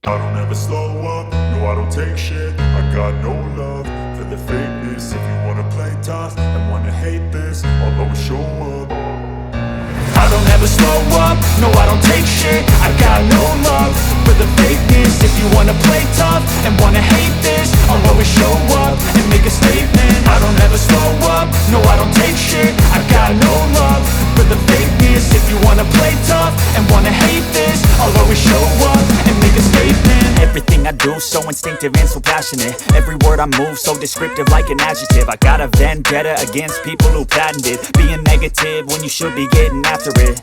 I don't ever slow up, no I don't take shit. I got no love for the fakeness. If you wanna play tough and wanna hate this, I'll always show up. I don't ever slow up, no I don't take shit. I got no love for the fakeness. If you wanna play tough and wanna hate this, I'll always show up and make a statement. I don't ever slow up, no I don't take shit. I got no love for the fakeness. If you wanna play tough and wanna hate this, I'll always show up and make a statement. Everything I do so instinctive and so passionate. Every word I move so descriptive like an adjective. I got a vendetta against people who patented being negative when you should be getting after it.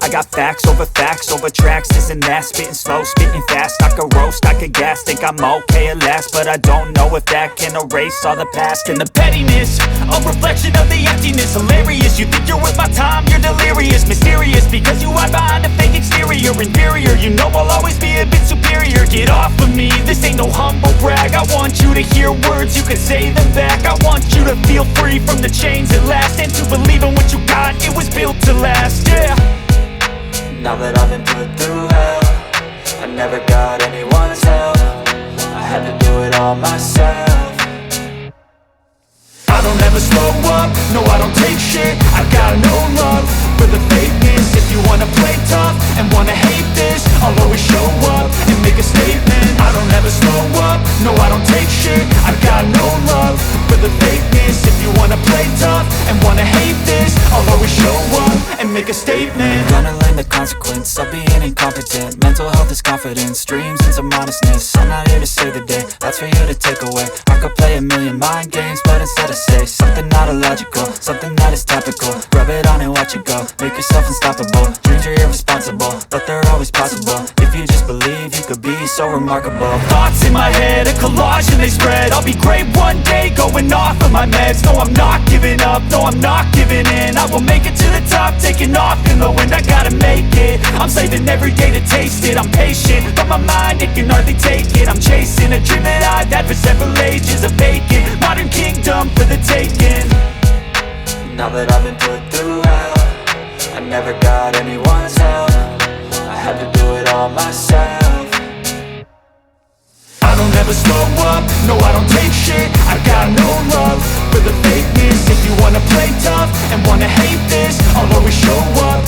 I got facts over tracks, this and that. Spitting slow, spitting fast, I could roast, I could gas. Think I'm okay at last, but I don't know if that can erase all the past. And the pettiness, a reflection of the emptiness. Hilarious, you think you're worth my time, you're delirious. Mysterious, because you hide behind a fake exterior. Inferior, you know I'll always be a bit superior. Get off of me, this ain't no humble brag. I want you to hear words, you can say them back. I want you to feel free from the chains at last, and to believe in what you got, it was built to last, yeah. Now that I've been put through hell, I never got anyone's help. I had to do it all myself. I don't ever slow up, no I don't take shit. I got no love for the fakeness. If you wanna play tough and wanna hate this, I'll always show up and make a statement. I don't ever slow up, no I don't take shit. I got no love for the fakeness. If you wanna play tough and wanna hate this, I'll always show up and make a statement. Gonna learn the consequence of being incompetent. Mental health is confidence, dreams and some honestness. I'm not here to save the day, that's for you to take away. I could play a million mind games, but instead I say something not illogical, something that is topical. Rub it on and watch it go, make yourself unstoppable. Dreams are irresponsible, but they're always possible. If you just believe, you could be so remarkable. Thoughts in my head, a collage and they spread. I'll be great one day, going off of my meds. No, I'm not giving up, no, I'm not giving in. I will make it to the top, taking off in the wind. I gotta make it, I'm saving every day to taste it. I'm patient, but my mind, it can hardly take it. I'm chasing a dream that I've had for several ages. A vacant, modern kingdom for the taking. Now that I've been put through hell, I never got anyone's help. I had to do it all myself. I don't ever slow up, no I don't take shit. I got no love for the fakeness. If you wanna play tough and wanna hate this, I'll always show up